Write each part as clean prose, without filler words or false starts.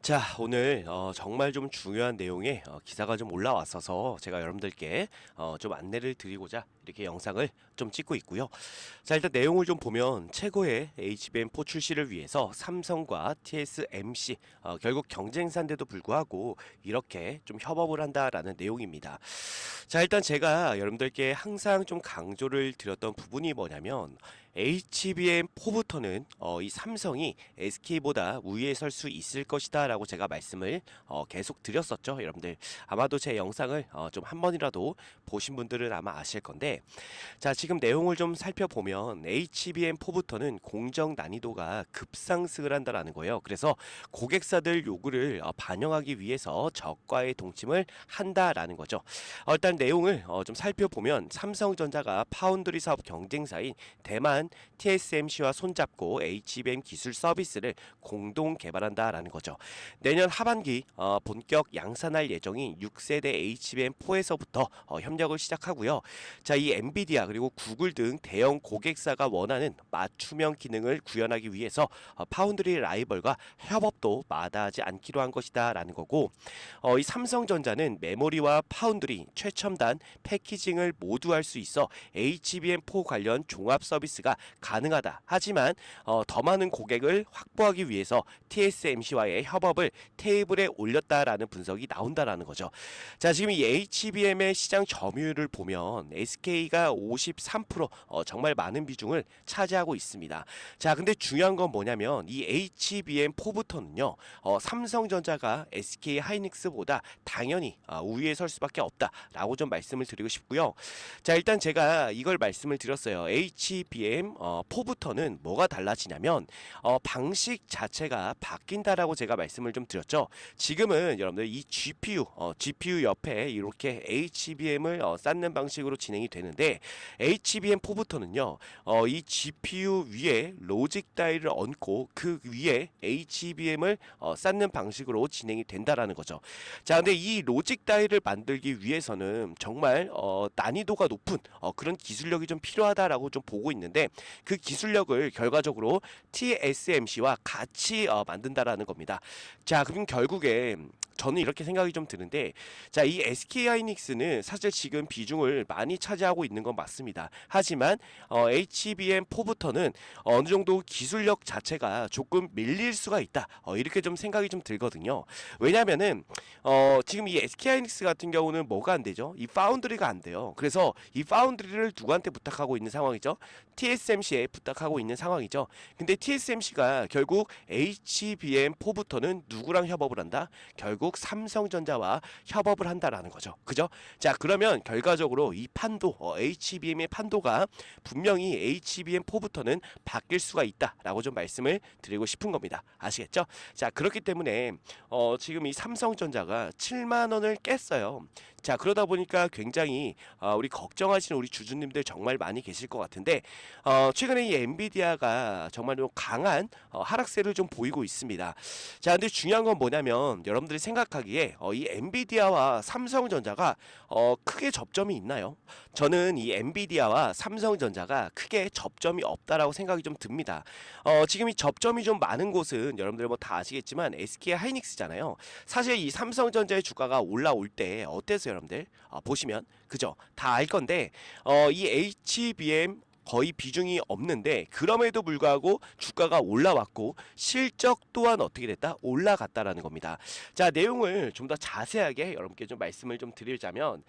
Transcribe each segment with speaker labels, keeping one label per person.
Speaker 1: 자, 오늘 정말 좀 중요한 내용의 기사가 좀 올라왔어서 제가 여러분들께 좀 안내를 드리고자 이렇게 영상을 좀 찍고 있고요. 자, 일단 내용을 좀 보면 최고의 HBM4 출시를 위해서 삼성과 TSMC 결국 경쟁사인데도 불구하고 이렇게 좀 협업을 한다라는 내용입니다. 자, 일단 제가 여러분들께 항상 좀 강조를 드렸던 부분이 뭐냐면 HBM4부터는 이 삼성이 SK보다 우위에 설 수 있을 것이다 라고 제가 말씀을 계속 드렸었죠. 여러분들 아마도 제 영상을 좀 한 번이라도 보신 분들은 아마 아실 건데, 자, 지금 내용을 좀 살펴보면 HBM4부터는 공정 난이도가 급상승을 한다라는 거예요. 그래서 고객사들 요구를 반영하기 위해서 저가의 동침을 한다라는 거죠. 일단 내용을 좀 살펴보면 삼성전자가 파운드리 사업 경쟁사인 대만 TSMC와 손잡고 HBM 기술 서비스를 공동 개발한다라는 거죠. 내년 하반기 본격 양산할 예정인 6세대 HBM4에서부터 협력을 시작하고요. 자, 이 엔비디아 그리고 구글 등 대형 고객사가 원하는 맞춤형 기능을 구현하기 위해서 파운드리 라이벌과 협업도 마다하지 않기로 한 것이다라는 거고, 이 삼성전자는 메모리와 파운드리, 최첨단 패키징을 모두 할 수 있어 HBM4 관련 종합 서비스가 가능하다. 하지만 더 많은 고객을 확보하기 위해서 TSMC와의 협업을 테이블에 올렸다라는 분석이 나온다라는 거죠. 자, 지금 이 HBM의 시장 점유율을 보면 SK가 53% 정말 많은 비중을 차지하고 있습니다. 자, 근데 중요한 건 뭐냐면 이 HBM4부터는요, 삼성전자가 SK 하이닉스보다 당연히 우위에 설 수밖에 없다라고 좀 말씀을 드리고 싶고요. 자, 일단 제가 이걸 말씀을 드렸어요. HBM4부터는 뭐가 달라지냐면 방식 자체가 바뀐다라고 제가 말씀을 좀 드렸죠. 지금은 여러분들 이 GPU 옆에 이렇게 HBM을 쌓는 방식으로 진행이 되는데, HBM4부터는요, 이 GPU 위에 로직 다이를 얹고 그 위에 HBM을 쌓는 방식으로 진행이 된다라는 거죠. 자, 근데 이 로직 다이를 만들기 위해서는 정말 난이도가 높은 그런 기술력이 좀 필요하다라고 좀 보고 있는데, 그 기술력을 결과적으로 TSMC와 같이 만든다라는 겁니다. 자, 그럼 결국에 저는 이렇게 생각이 좀 드는데, 자, 이 SK하이닉스는 사실 지금 비중을 많이 차지하고 있는 건 맞습니다. 하지만 HBM4부터는 어느 정도 기술력 자체가 조금 밀릴 수가 있다. 이렇게 좀 생각이 좀 들거든요. 왜냐면은 지금 이 SK하이닉스 같은 경우는 뭐가 안 되죠? 이 파운드리가 안 돼요. 그래서 이 파운드리를 누구한테 부탁하고 있는 상황이죠? TSMC에 부탁하고 있는 상황이죠. 근데 TSMC가 결국 HBM4부터는 누구랑 협업을 한다? 결국 삼성전자와 협업을 한다라는 거죠. 그죠? 자, 그러면 결과적으로 이 판도, HBM의 판도가 분명히 HBM4부터는 바뀔 수가 있다라고 좀 말씀을 드리고 싶은 겁니다. 아시겠죠? 자, 그렇기 때문에 지금 이 삼성전자가 7만 원을 깼어요. 자, 그러다 보니까 굉장히 우리 걱정하시는 우리 주주님들 정말 많이 계실 것 같은데, 최근에 이 엔비디아가 정말 좀 강한 하락세를 좀 보이고 있습니다. 자, 근데 중요한 건 뭐냐면 여러분들이 생각하기에 이 엔비디아와 삼성전자가 크게 접점이 있나요? 저는 이 엔비디아와 삼성전자가 크게 접점이 없다라고 생각이 좀 듭니다. 지금 이 접점이 좀 많은 곳은 여러분들 뭐 다 아시겠지만 SK 하이닉스잖아요. 사실 이 삼성전자의 주가가 올라올 때 어땠어요, 여러분들? 보시면 그죠? 다 알 건데 이 HBM 거의 비중이 없는데 그럼에도 불구하고 주가가 올라왔고 실적 또한 어떻게 됐다? 올라갔다라는 겁니다. 자, 내용을 좀 더 자세하게 여러분께 좀 말씀을 좀 드리자면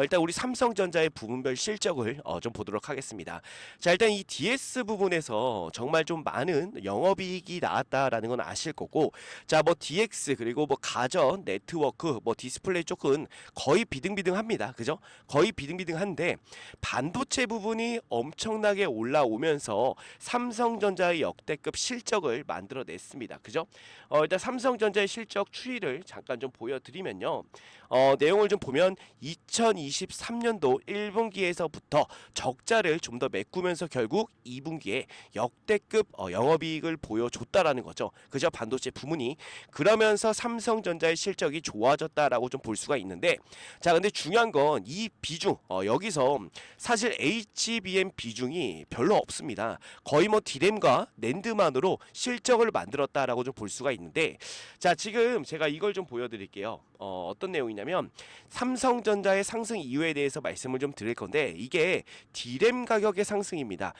Speaker 1: 일단 우리 삼성전자의 부문별 실적을 좀 보도록 하겠습니다. 자, 일단 이 DS 부분에서 정말 좀 많은 영업이익이 나왔다라는 건 아실 거고, 자, 뭐 DX 그리고 뭐 가전, 네트워크, 뭐 디스플레이 쪽은 거의 비등비등합니다. 그죠? 거의 비등비등한데 반도체 부분이 엄청나게 올라오면서 삼성전자의 역대급 실적을 만들어냈습니다. 그죠? 일단 삼성전자의 실적 추이를 잠깐 좀 보여드리면요. 내용을 좀 보면 2023년도 1분기에서부터 적자를 좀 더 메꾸면서 결국 2분기에 역대급 영업이익을 보여줬다라는 거죠. 그죠? 반도체 부문이. 그러면서 삼성전자의 실적이 좋아졌다라고 좀 볼 수가 있는데, 자, 근데 중요한 건 이 비중, 여기서 사실 HBM 비중이 대응이 별로 없습니다. 거의 뭐 디램과 낸드만으로 실적을 만들었다라고 좀 볼 수가 있는데, 자 지금 제가 이걸 좀 보여드릴게요. 어떤 내용이냐면 삼성전자의 상승 이유에 대해서 말씀을 좀 드릴 건데, 이게 디램 가격의 상승입니다.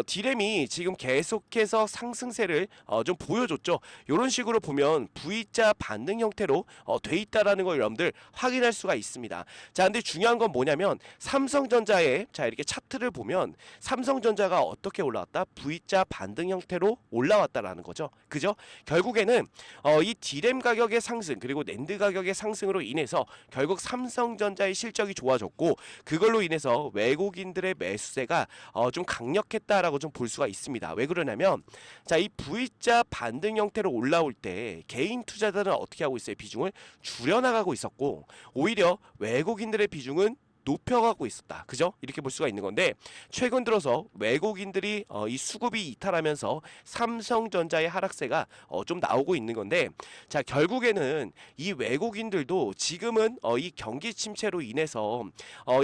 Speaker 1: 디램이 지금 계속해서 상승세를 좀 보여줬죠. 이런 식으로 보면 V자 반등 형태로 돼 있다라는 걸 여러분들 확인할 수가 있습니다. 자, 근데 중요한 건 뭐냐면 삼성전자의 자 이렇게 차트를 보면 삼성전자가 어떻게 올라왔다? V자 반등 형태로 올라왔다라는 거죠. 그죠? 결국에는 이 디램 가격의 상승 그리고 낸드 가격의 상승으로 인해서 결국 삼성전자의 실적이 좋아졌고, 그걸로 인해서 외국인들의 매수세가 좀 강력했다라고 좀 볼 수가 있습니다. 왜 그러냐면 자 이 V자 반등 형태로 올라올 때 개인 투자자들은 어떻게 하고 있어요? 비중을 줄여나가고 있었고, 오히려 외국인들의 비중은 높여가고 있었다. 그죠? 이렇게 볼 수가 있는 건데, 최근 들어서 외국인들이 이 수급이 이탈하면서 삼성전자의 하락세가 좀 나오고 있는 건데, 자 결국에는 이 외국인들도 지금은 이 경기 침체로 인해서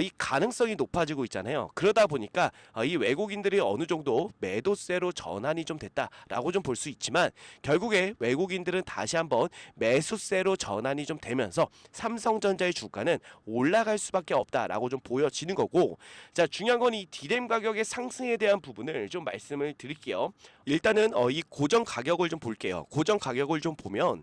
Speaker 1: 이 가능성이 높아지고 있잖아요. 그러다 보니까 이 외국인들이 어느 정도 매도세로 전환이 좀 됐다라고 좀 볼 수 있지만, 결국에 외국인들은 다시 한번 매수세로 전환이 좀 되면서 삼성전자의 주가는 올라갈 수밖에 없다라고 좀 보여지는 거고, 자 중요한 건 이 디램 가격의 상승에 대한 부분을 좀 말씀을 드릴게요. 일단은 이 고정 가격을 좀 볼게요. 고정 가격을 좀 보면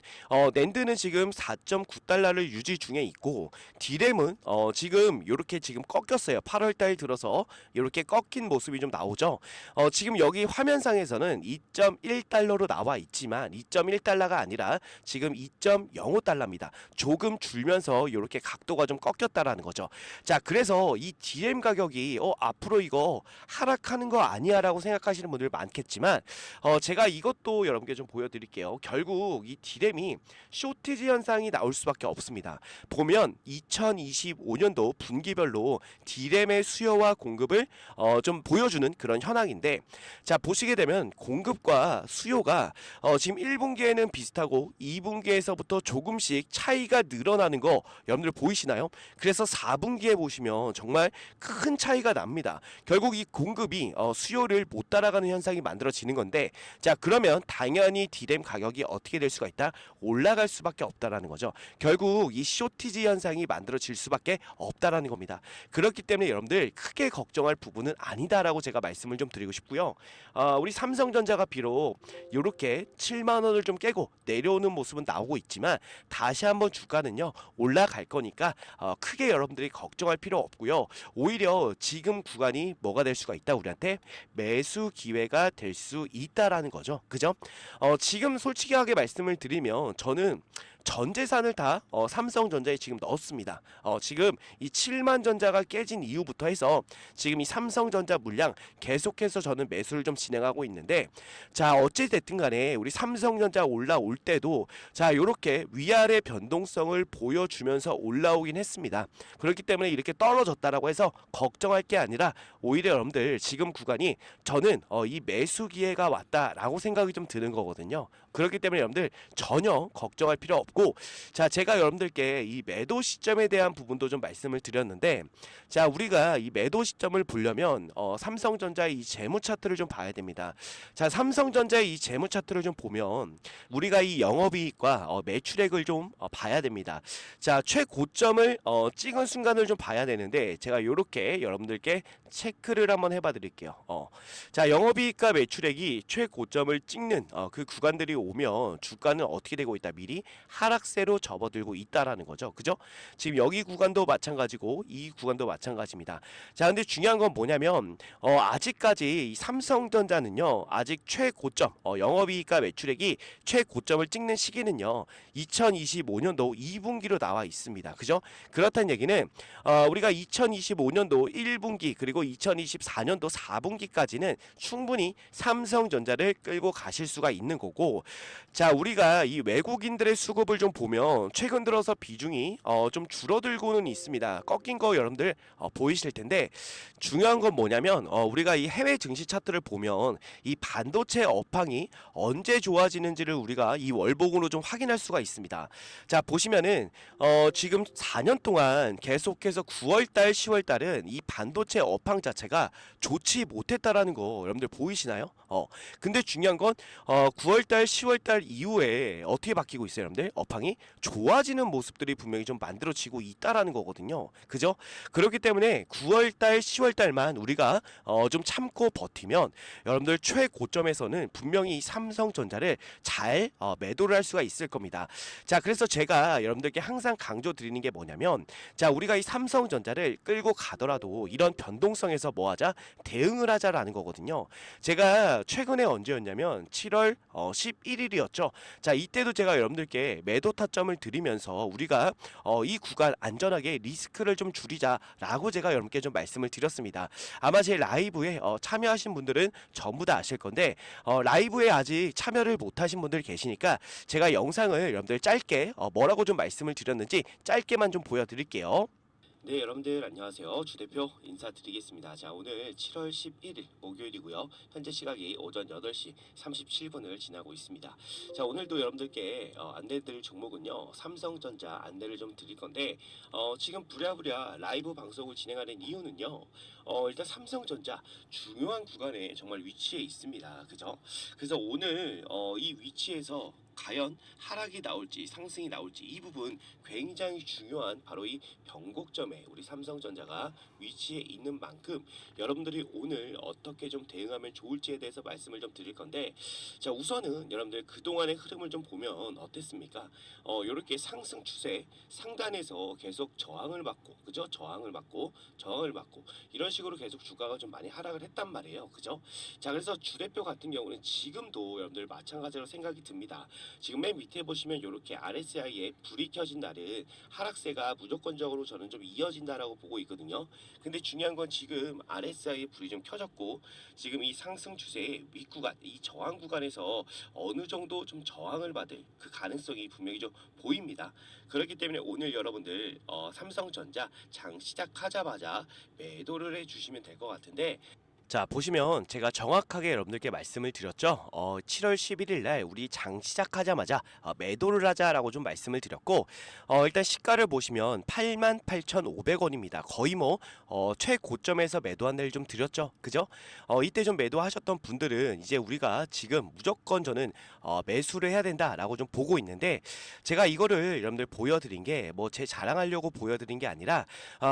Speaker 1: 낸드는 지금 4.9달러를 유지 중에 있고, 디램은 지금 이렇게 지금 꺾였어요. 8월달 들어서 이렇게 꺾인 모습이 좀 나오죠. 지금 여기 화면상에서는 2.1달러로 나와 있지만 2.1달러가 아니라 지금 2.05달러입니다. 조금 줄면서 이렇게 각도가 좀 꺾였다라는 거죠. 자 그래서 이 디램 가격이 앞으로 이거 하락하는 거 아니야 라고 생각하시는 분들 많겠지만, 제가 이것도 여러분께 좀 보여드릴게요. 결국 이 디램이 쇼티지 현상이 나올 수밖에 없습니다. 보면 2025년도 분기별로 디램의 수요와 공급을 좀 보여주는 그런 현황인데, 자 보시게 되면 공급과 수요가 지금 1분기에는 비슷하고 2분기에서부터 조금씩 차이가 늘어나는 거 여러분들 보이시나요? 그래서 4분기에 보시면 정말 큰 차이가 납니다. 결국 이 공급이 수요를 못 따라가는 현상이 만들어지는 건데, 자 그러면 당연히 디램 가격이 어떻게 될 수가 있다? 올라갈 수밖에 없다라는 거죠. 결국 이 쇼티지 현상이 만들어질 수밖에 없다라는 겁니다. 그렇기 때문에 여러분들 크게 걱정할 부분은 아니다라고 제가 말씀을 좀 드리고 싶고요. 우리 삼성전자가 비록 이렇게 7만 원을 좀 깨고 내려오는 모습은 나오고 있지만, 다시 한번 주가는요 올라갈 거니까 크게 여러분들이 걱정할 필요 없고요. 오히려 지금 구간이 뭐가 될 수가 있다? 우리한테 매수 기회가 될 수 있다라는 거죠. 그죠? 지금 솔직하게 말씀을 드리면 저는 전 재산을 다 삼성전자에 지금 넣었습니다. 지금 이 7만 전자가 깨진 이후부터 해서 지금 이 삼성전자 물량 계속해서 저는 매수를 좀 진행하고 있는데, 자 어찌 됐든 간에 우리 삼성전자 올라올 때도 자 요렇게 위아래 변동성을 보여주면서 올라오긴 했습니다. 그렇기 때문에 이렇게 떨어졌다라고 해서 걱정할 게 아니라, 오히려 여러분들 지금 구간이 저는 이 매수 기회가 왔다라고 생각이 좀 드는 거거든요. 그렇기 때문에 여러분들 전혀 걱정할 필요 없고, 자 제가 여러분들께 이 매도 시점에 대한 부분도 좀 말씀을 드렸는데, 자 우리가 이 매도 시점을 보려면 삼성전자의 이 재무 차트를 좀 봐야 됩니다. 자 삼성전자의 이 재무 차트를 좀 보면 우리가 이 영업이익과 매출액을 좀 봐야 됩니다. 자 최고점을 찍은 순간을 좀 봐야 되는데, 제가 이렇게 여러분들께 체크를 한번 해봐 드릴게요. 자 영업이익과 매출액이 최고점을 찍는 그 구간들이 오면 주가는 어떻게 되고 있다? 미리 하락세로 접어들고 있다라는 거죠. 그죠? 지금 여기 구간도 마찬가지고 이 구간도 마찬가지입니다. 자 근데 중요한 건 뭐냐면 아직까지 이 삼성전자는요 아직 최고점 영업이익과 매출액이 최고점을 찍는 시기는요 2025년도 2분기로 나와 있습니다. 그죠? 그렇다는 얘기는 우리가 2025년도 1분기 그리고 2024년도 4분기까지는 충분히 삼성전자를 끌고 가실 수가 있는 거고, 자 우리가 이 외국인들의 수급을 모습을 좀 보면 최근 들어서 비중이 좀 줄어들고는 있습니다. 꺾인 거 여러분들 보이실 텐데, 중요한 건 뭐냐면 우리가 이 해외 증시 차트를 보면 이 반도체 업황이 언제 좋아지는지를 우리가 이 월봉으로 좀 확인할 수가 있습니다. 자, 보시면은 지금 4년 동안 계속해서 9월달, 10월달은 이 반도체 업황 자체가 좋지 못했다라는 거 여러분들 보이시나요? 근데 중요한 건 9월달, 10월달 이후에 어떻게 바뀌고 있어요, 여러분들? 업황이 좋아지는 모습들이 분명히 좀 만들어지고 있다라는 거거든요. 그죠? 그렇기 때문에 9월달, 10월달만 우리가 좀 참고 버티면 여러분들 최고점에서는 분명히 이 삼성전자를 잘 매도를 할 수가 있을 겁니다. 자, 그래서 제가 여러분들께 항상 강조 드리는 게 뭐냐면, 자, 우리가 이 삼성전자를 끌고 가더라도 이런 변동성에서 뭐하자? 대응을 하자라는 거거든요. 제가 최근에 언제였냐면 7월 11일이었죠. 자, 이때도 제가 여러분들께 매도 타점을 드리면서 우리가 이 구간 안전하게 리스크를 좀 줄이자라고 제가 여러분께 좀 말씀을 드렸습니다. 아마 제 라이브에 참여하신 분들은 전부 다 아실 건데, 라이브에 아직 참여를 못하신 분들 계시니까 제가 영상을 여러분들 짧게 뭐라고 좀 말씀을 드렸는지 짧게만 좀 보여드릴게요. 네, 여러분들 안녕하세요. 주 대표 인사드리겠습니다. 자, 오늘 7월 11일 목요일이고요. 현재 시각이 오전 8시 37분을 지나고 있습니다. 자, 오늘도 여러분들께 안내드릴 종목은요, 삼성전자 안내를 좀 드릴 건데, 지금 부랴부랴 라이브 방송을 진행하는 이유는요, 일단 삼성전자 중요한 구간에 정말 위치해 있습니다. 그죠? 그래서 오늘 이 위치에서 과연 하락이 나올지 상승이 나올지 이 부분 굉장히 중요한 바로 이 변곡점에 우리 삼성전자가 위치해 있는 만큼 여러분들이 오늘 어떻게 좀 대응하면 좋을지에 대해서 말씀을 좀 드릴 건데, 자, 우선은 여러분들 그동안의 흐름을 좀 보면 어땠습니까? 이렇게 상승 추세 상단에서 계속 저항을 받고, 그죠? 저항을 받고 이런 식으로 계속 주가가 좀 많이 하락을 했단 말이에요. 그죠? 자, 그래서 주대표 같은 경우는 지금도 여러분들 마찬가지로 생각이 듭니다. 지금 맨 밑에 보시면 이렇게 RSI에 불이 켜진 날은 하락세가 무조건적으로 저는 좀 이어진다라고 보고 있거든요. 근데 중요한 건 지금 RSI에 불이 좀 켜졌고, 지금 이 상승 추세의 윗구간, 이 저항 구간에서 어느 정도 좀 저항을 받을 그 가능성이 분명히 좀 보입니다. 그렇기 때문에 오늘 여러분들 삼성전자 장 시작하자마자 매도를 해주시면 될 것 같은데, 자, 보시면 제가 정확하게 여러분들께 말씀을 드렸죠. 7월 11일 날 우리 장 시작하자마자 매도를 하자라고 좀 말씀을 드렸고, 일단 시가를 보시면 88,500원입니다. 거의 뭐 최고점에서 매도 안내를 좀 드렸죠. 그죠? 이때 좀 매도하셨던 분들은 이제 우리가 지금 무조건 저는 매수를 해야 된다라고 좀 보고 있는데, 제가 이거를 여러분들 보여드린 게 뭐 제 자랑하려고 보여드린 게 아니라,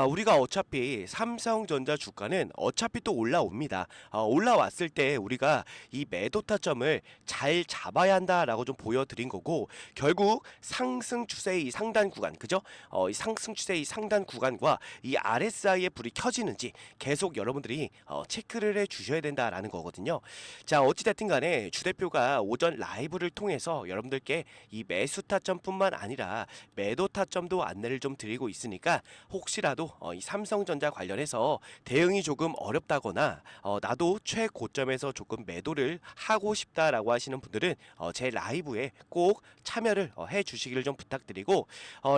Speaker 1: 우리가 어차피 삼성전자 주가는 어차피 또 올라옵니다. 올라왔을 때 우리가 이 매도 타점을 잘 잡아야 한다라고 좀 보여드린 거고, 결국 상승 추세의 이 상단 구간, 그죠? 이 상승 추세의 이 상단 구간과 이 RSI의 불이 켜지는지 계속 여러분들이 체크를 해 주셔야 된다라는 거거든요. 자, 어찌됐든 간에 주대표가 오전 라이브를 통해서 여러분들께 이 매수 타점뿐만 아니라 매도 타점도 안내를 좀 드리고 있으니까, 혹시라도 이 삼성전자 관련해서 대응이 조금 어렵다거나 나도 최고점에서 조금 매도를 하고 싶다라고 하시는 분들은 제 라이브에 꼭 참여를 해 주시기를 좀 부탁드리고,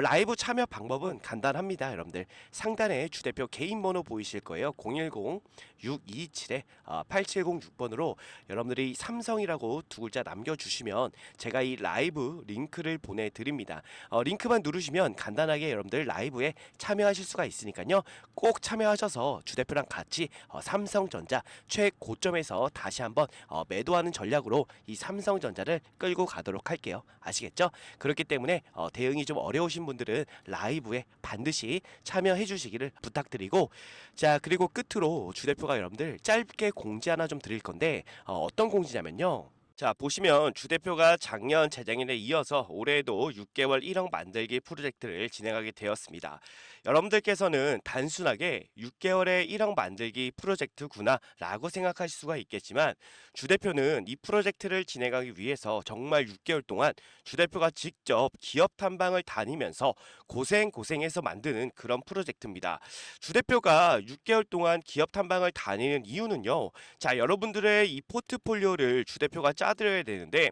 Speaker 1: 라이브 참여 방법은 간단합니다. 여러분들 상단에 주대표 개인 번호 보이실 거예요. 010-627-8706번으로 여러분들이 삼성이라고 두 글자 남겨주시면 제가 이 라이브 링크를 보내드립니다. 링크만 누르시면 간단하게 여러분들 라이브에 참여하실 수가 있으니까요. 꼭 참여하셔서 주대표랑 같이 삼성전자 최고점에서 다시 한번 매도하는 전략으로 이 삼성전자를 끌고 가도록 할게요. 아시겠죠? 그렇기 때문에 대응이 좀 어려우신 분들은 라이브에 반드시 참여해 주시기를 부탁드리고, 자, 그리고 끝으로 주대표가 여러분들 짧게 공지 하나 좀 드릴 건데, 어떤 공지냐면요. 자, 보시면 주대표가 작년 재작년에 이어서 올해도 6개월 1억 만들기 프로젝트를 진행하게 되었습니다. 여러분들께서는 단순하게 6개월의 1억 만들기 프로젝트구나 라고 생각하실 수가 있겠지만, 주대표는 이 프로젝트를 진행하기 위해서 정말 6개월 동안 주대표가 직접 기업 탐방을 다니면서 고생해서 만드는 그런 프로젝트입니다. 주대표가 6개월 동안 기업 탐방을 다니는 이유는요, 자, 여러분들의 이 포트폴리오를 주대표가 짜드려야 되는데,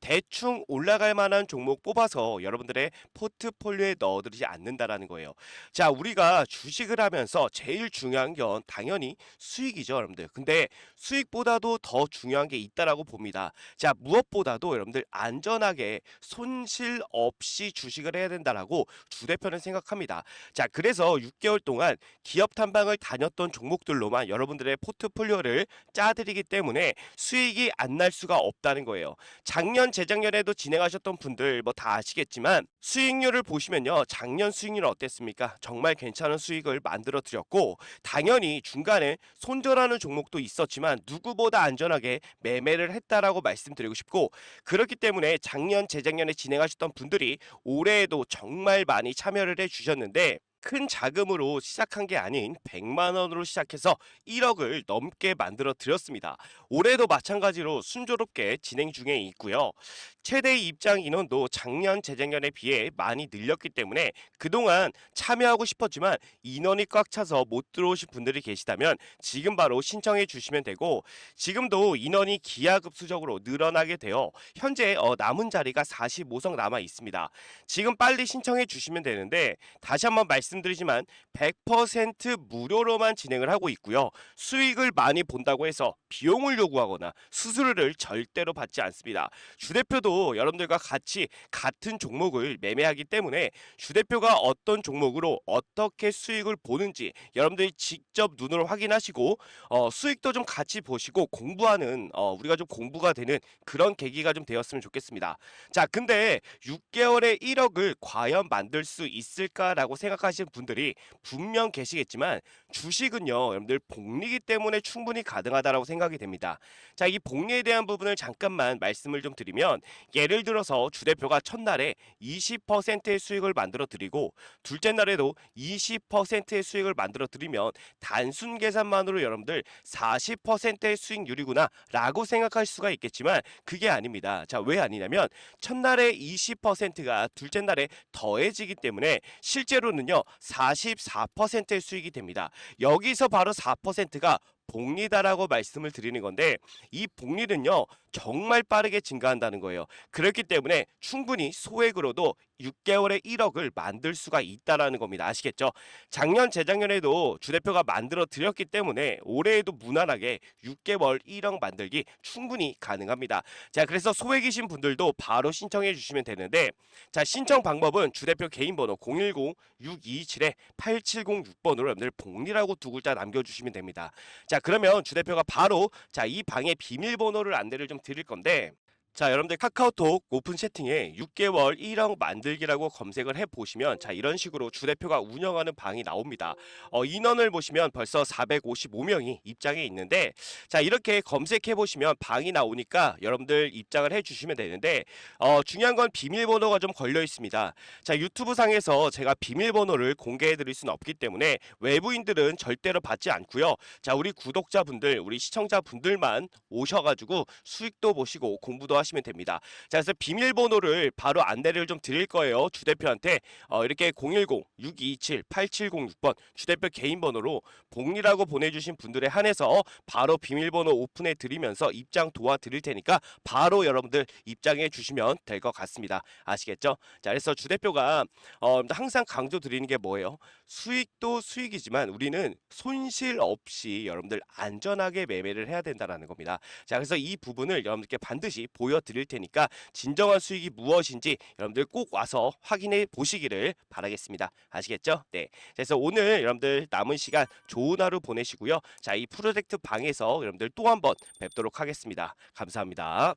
Speaker 1: 대충 올라갈 만한 종목 뽑아서 여러분들의 포트폴리오에 넣어두지 않는다라는 거예요. 자, 우리가 주식을 하면서 제일 중요한 건 당연히 수익이죠, 여러분들. 근데 수익보다도 더 중요한 게 있다라고 봅니다. 자, 무엇보다도 여러분들 안전하게 손실 없이 주식을 해야 된다라고 주 대표는 생각합니다. 자, 그래서 6개월 동안 기업 탐방을 다녔던 종목들로만 여러분들의 포트폴리오를 짜드리기 때문에 수익이 안 날 수가 없다는 거예요. 작년, 재작년에도 진행하셨던 분들 뭐 다 아시겠지만 수익률을 보시면요. 작년 수익률은 어땠습니까? 정말 괜찮은 수익을 만들어 드렸고 당연히 중간에 손절하는 종목도 있었지만 누구보다 안전하게 매매를 했다라고 말씀드리고 싶고 그렇기 때문에 작년, 재작년에 진행하셨던 분들이 올해에도 정말 많이 참여를 해 주셨는데 큰 자금으로 시작한 게 아닌 100만 원으로 시작해서 1억을 넘게 만들어 드렸습니다. 올해도 마찬가지로 순조롭게 진행 중에 있고요. 최대 입장 인원도 작년, 재작년에 비해 많이 늘렸기 때문에 그동안 참여하고 싶었지만 인원이 꽉 차서 못 들어오신 분들이 계시다면 지금 바로 신청해 주시면 되고 지금도 인원이 기하급수적으로 늘어나게 되어 현재 남은 자리가 45석 남아 있습니다. 지금 빨리 신청해 주시면 되는데 다시 한번 말씀드리지만 100% 무료로만 진행을 하고 있고요. 수익을 많이 본다고 해서 비용을 요구하거나 수수료를 절대로 받지 않습니다. 주 대표도 여러분들과 같이 같은 종목을 매매하기 때문에 주 대표가 어떤 종목으로 어떻게 수익을 보는지 여러분들이 직접 눈으로 확인하시고 수익도 좀 같이 보시고 공부하는 우리가 좀 공부가 되는 그런 계기가 좀 되었으면 좋겠습니다. 자, 근데 6개월에 1억을 과연 만들 수 있을까라고 생각하시는 분들이 분명 계시겠지만 주식은요, 여러분들 복리기 때문에 충분히 가능하다라고 생각이 됩니다. 자, 이 복리에 대한 부분을 잠깐만 말씀을 좀 드리면 예를 들어서 주 대표가 첫날에 20%의 수익을 만들어 드리고 둘째 날에도 20%의 수익을 만들어 드리면 단순 계산만으로 여러분들 40%의 수익률이구나 라고 생각할 수가 있겠지만 그게 아닙니다. 자, 왜 아니냐면 첫날에 20%가 둘째 날에 더해지기 때문에 실제로는요 44%의 수익이 됩니다. 여기서 바로 4%가 복리다라고 말씀을 드리는 건데 이 복리는요 정말 빠르게 증가한다는 거예요. 그렇기 때문에 충분히 소액으로도 6개월에 1억을 만들 수가 있다라는 겁니다. 아시겠죠? 작년, 재작년에도 주 대표가 만들어 드렸기 때문에 올해에도 무난하게 6개월 1억 만들기 충분히 가능합니다. 자, 그래서 소액이신 분들도 바로 신청해 주시면 되는데 자, 신청 방법은 주 대표 개인 번호 010-627-8706번으로 여러분들 복리라고 두 글자 남겨주시면 됩니다. 자, 그러면 주 대표가 바로 자, 이 방의 비밀번호를 안내를 좀 드릴 건데 자, 여러분들 카카오톡 오픈 채팅에 6개월 1억 만들기라고 검색을 해보시면 자, 이런 식으로 주 대표가 운영하는 방이 나옵니다. 인원을 보시면 벌써 455명이 입장해 있는데 자, 이렇게 검색해보시면 방이 나오니까 여러분들 입장을 해주시면 되는데 중요한 건 비밀번호가 좀 걸려 있습니다. 자, 유튜브 상에서 제가 비밀번호를 공개해 드릴 수는 없기 때문에 외부인들은 절대로 받지 않고요. 자, 우리 구독자분들, 우리 시청자분들만 오셔가지고 수익도 보시고 공부도 하시면 됩니다. 자, 그래서 비밀번호를 바로 안내를 좀 드릴 거예요. 주 대표한테 이렇게 010-627-8706번 주 대표 개인 번호로 복리라고 보내주신 분들에 한해서 바로 비밀번호 오픈해 드리면서 입장 도와드릴 테니까 바로 여러분들 입장해 주시면 될 것 같습니다. 아시겠죠? 자, 그래서 주 대표가 항상 강조 드리는 게 뭐예요? 수익도 수익이지만 우리는 손실 없이 여러분들 안전하게 매매를 해야 된다라는 겁니다. 자, 그래서 이 부분을 여러분들께 반드시 보여드릴 테니까 진정한 수익이 무엇인지 여러분들 꼭 와서 확인해 보시기를 바라겠습니다. 아시겠죠? 네. 그래서 오늘 여러분들 남은 시간 좋은 하루 보내시고요. 자, 이 프로젝트 방에서 여러분들 또 한번 뵙도록 하겠습니다. 감사합니다.